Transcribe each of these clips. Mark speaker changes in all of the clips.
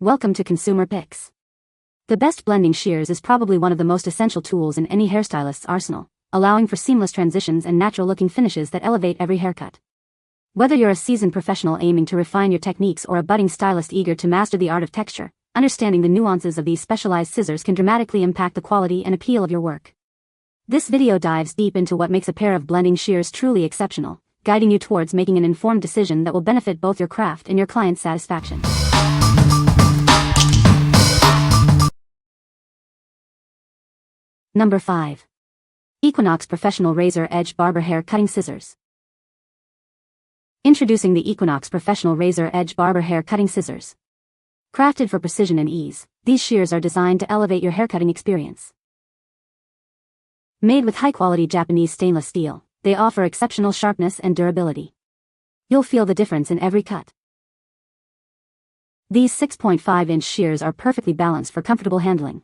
Speaker 1: Welcome to Consumer Picks. The best blending shears is probably one of the most essential tools in any hairstylist's arsenal, allowing for seamless transitions and natural-looking finishes that elevate every haircut. Whether you're a seasoned professional aiming to refine your techniques or a budding stylist eager to master the art of texture, understanding the nuances of these specialized scissors can dramatically impact the quality and appeal of your work. This video dives deep into what makes a pair of blending shears truly exceptional, guiding you towards making an informed decision that will benefit both your craft and your client's satisfaction. Number 5. Equinox Professional Razor Edge Barber Hair Cutting Scissors. Introducing the Equinox Professional Razor Edge Barber Hair Cutting Scissors. Crafted for precision and ease, these shears are designed to elevate your haircutting experience. Made with high-quality Japanese stainless steel, they offer exceptional sharpness and durability. You'll feel the difference in every cut. These 6.5-inch shears are perfectly balanced for comfortable handling.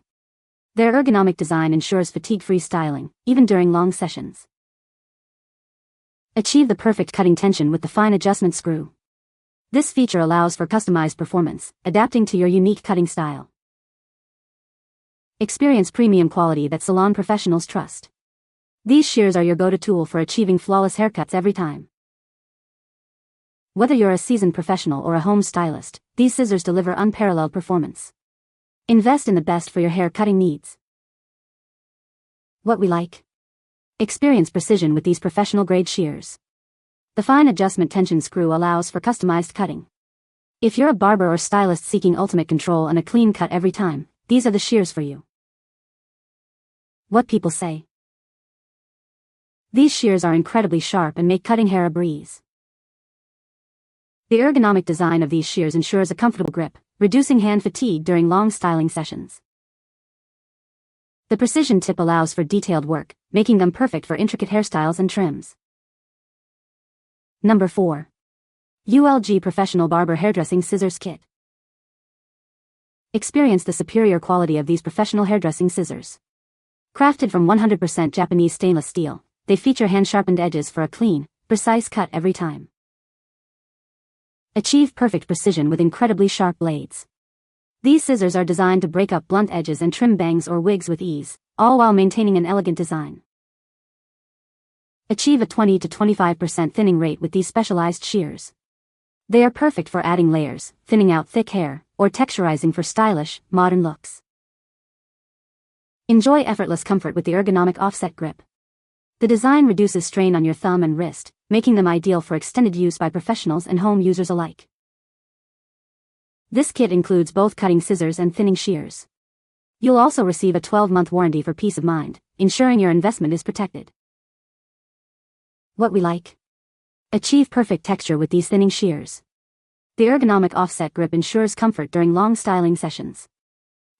Speaker 1: Their ergonomic design ensures fatigue-free styling, even during long sessions. Achieve the perfect cutting tension with the fine adjustment screw. This feature allows for customized performance, adapting to your unique cutting style. Experience premium quality that salon professionals trust. These shears are your go-to tool for achieving flawless haircuts every time. Whether you're a seasoned professional or a home stylist, these scissors deliver unparalleled performance. Invest in the best for your hair cutting needs. What we like? Experience precision with these professional-grade shears. The fine adjustment tension screw allows for customized cutting. If you're a barber or stylist seeking ultimate control and a clean cut every time, these are the shears for you. What people say? These shears are incredibly sharp and make cutting hair a breeze. The ergonomic design of these shears ensures a comfortable grip, reducing hand fatigue during long styling sessions. The precision tip allows for detailed work, making them perfect for intricate hairstyles and trims. Number 4. ULG Professional Barber Hairdressing Scissors Kit. Experience the superior quality of these professional hairdressing scissors. Crafted from 100% Japanese stainless steel, they feature hand-sharpened edges for a clean, precise cut every time. Achieve perfect precision with incredibly sharp blades. These scissors are designed to break up blunt edges and trim bangs or wigs with ease, all while maintaining an elegant design. Achieve a 20 to 25% thinning rate with these specialized shears. They are perfect for adding layers, thinning out thick hair, or texturizing for stylish, modern looks. Enjoy effortless comfort with the ergonomic offset grip. The design reduces strain on your thumb and wrist, making them ideal for extended use by professionals and home users alike. This kit includes both cutting scissors and thinning shears. You'll also receive a 12-month warranty for peace of mind, ensuring your investment is protected. What we like? Achieve perfect texture with these thinning shears. The ergonomic offset grip ensures comfort during long styling sessions.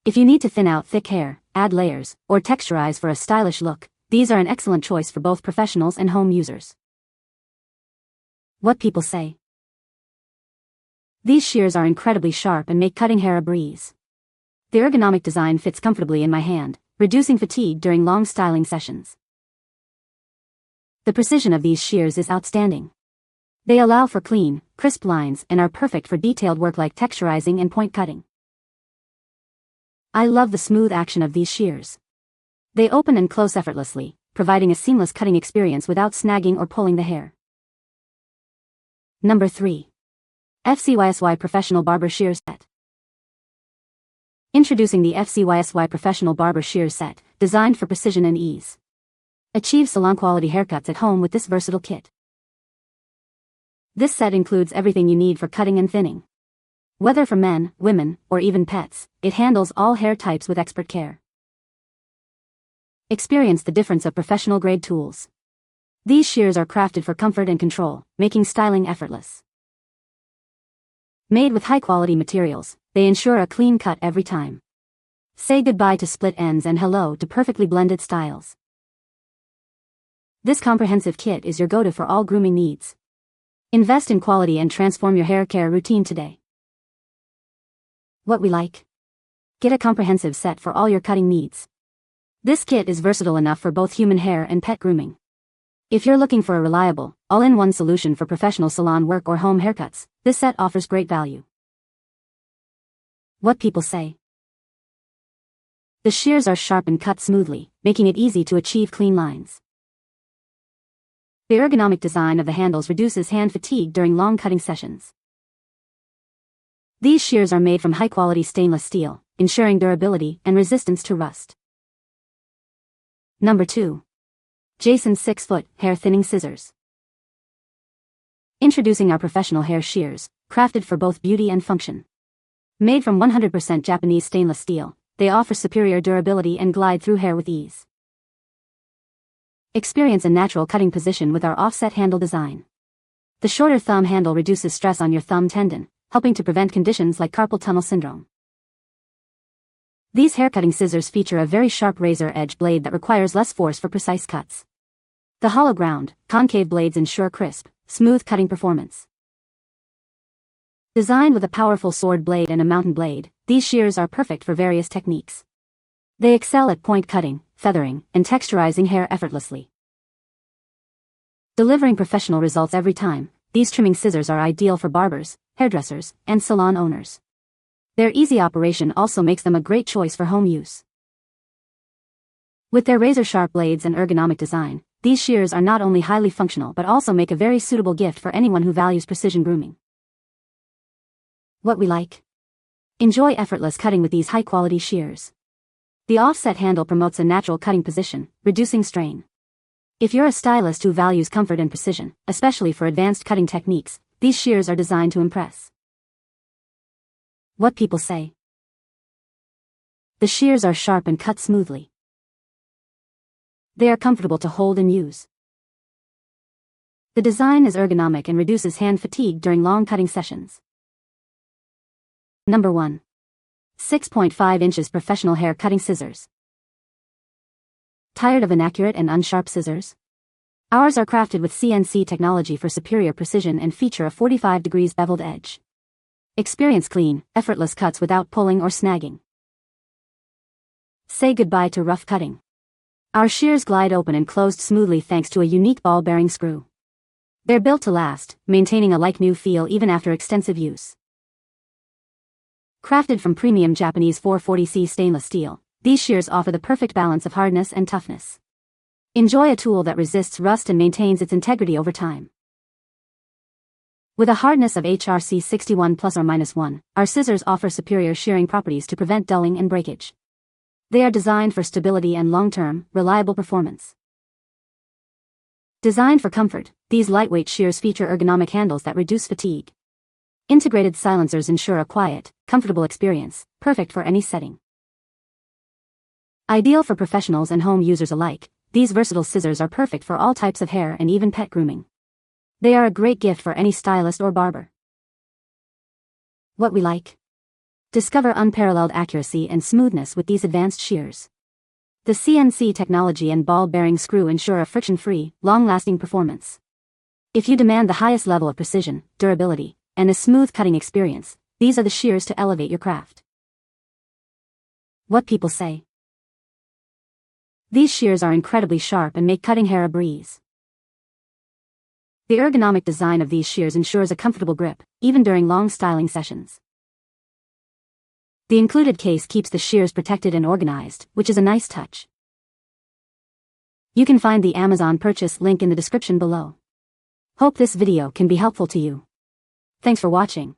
Speaker 1: If you need to thin out thick hair, add layers, or texturize for a stylish look, these are an excellent choice for both professionals and home users. What people say? These shears are incredibly sharp and make cutting hair a breeze. The ergonomic design fits comfortably in my hand, reducing fatigue during long styling sessions. The precision of these shears is outstanding. They allow for clean, crisp lines and are perfect for detailed work like texturizing and point cutting. I love the smooth action of these shears. They open and close effortlessly, providing a seamless cutting experience without snagging or pulling the hair. Number 3. Fcysy Professional Barber Shears Set. Introducing the Fcysy Professional Barber Shears Set, designed for precision and ease. Achieve salon-quality haircuts at home with this versatile kit. This set includes everything you need for cutting and thinning. Whether for men, women, or even pets, it handles all hair types with expert care. Experience the difference of professional-grade tools. These shears are crafted for comfort and control, making styling effortless. Made with high-quality materials, they ensure a clean cut every time. Say goodbye to split ends and hello to perfectly blended styles. This comprehensive kit is your go-to for all grooming needs. Invest in quality and transform your hair care routine today. What we like? Get a comprehensive set for all your cutting needs. This kit is versatile enough for both human hair and pet grooming. If you're looking for a reliable, all-in-one solution for professional salon work or home haircuts, this set offers great value. What people say. The shears are sharp and cut smoothly, making it easy to achieve clean lines. The ergonomic design of the handles reduces hand fatigue during long cutting sessions. These shears are made from high-quality stainless steel, ensuring durability and resistance to rust. Number 2. Jason's 6-foot hair thinning scissors. Introducing our professional hair shears, crafted for both beauty and function. Made from 100% Japanese stainless steel, they offer superior durability and glide through hair with ease. Experience a natural cutting position with our offset handle design. The shorter thumb handle reduces stress on your thumb tendon, helping to prevent conditions like carpal tunnel syndrome. These haircutting scissors feature a very sharp razor edge blade that requires less force for precise cuts. The hollow ground, concave blades ensure crisp, smooth cutting performance. Designed with a powerful sword blade and a mountain blade, these shears are perfect for various techniques. They excel at point cutting, feathering, and texturizing hair effortlessly. Delivering professional results every time, these trimming scissors are ideal for barbers, hairdressers, and salon owners. Their easy operation also makes them a great choice for home use. With their razor-sharp blades and ergonomic design, these shears are not only highly functional but also make a very suitable gift for anyone who values precision grooming. What we like. Enjoy effortless cutting with these high-quality shears. The offset handle promotes a natural cutting position, reducing strain. If you're a stylist who values comfort and precision, especially for advanced cutting techniques, these shears are designed to impress. What people say. The shears are sharp and cut smoothly. They are comfortable to hold and use. The design is ergonomic and reduces hand fatigue during long cutting sessions. Number 1. 6.5 inches professional hair cutting scissors. Tired of inaccurate and unsharp scissors? Ours are crafted with CNC technology for superior precision and feature a 45 degrees beveled edge. Experience clean, effortless cuts without pulling or snagging. Say goodbye to rough cutting. Our shears glide open and closed smoothly thanks to a unique ball bearing screw. They're built to last, maintaining a like-new feel even after extensive use. Crafted from premium Japanese 440C stainless steel, these shears offer the perfect balance of hardness and toughness. Enjoy a tool that resists rust and maintains its integrity over time. With a hardness of HRC 61 ±1, our scissors offer superior shearing properties to prevent dulling and breakage. They are designed for stability and long-term, reliable performance. Designed for comfort, these lightweight shears feature ergonomic handles that reduce fatigue. Integrated silencers ensure a quiet, comfortable experience, perfect for any setting. Ideal for professionals and home users alike, these versatile scissors are perfect for all types of hair and even pet grooming. They are a great gift for any stylist or barber. What we like. Discover unparalleled accuracy and smoothness with these advanced shears. The CNC technology and ball-bearing screw ensure a friction-free, long-lasting performance. If you demand the highest level of precision, durability, and a smooth cutting experience, these are the shears to elevate your craft. What people say. These shears are incredibly sharp and make cutting hair a breeze. The ergonomic design of these shears ensures a comfortable grip, even during long styling sessions. The included case keeps the shears protected and organized, which is a nice touch. You can find the Amazon purchase link in the description below. Hope this video can be helpful to you. Thanks for watching.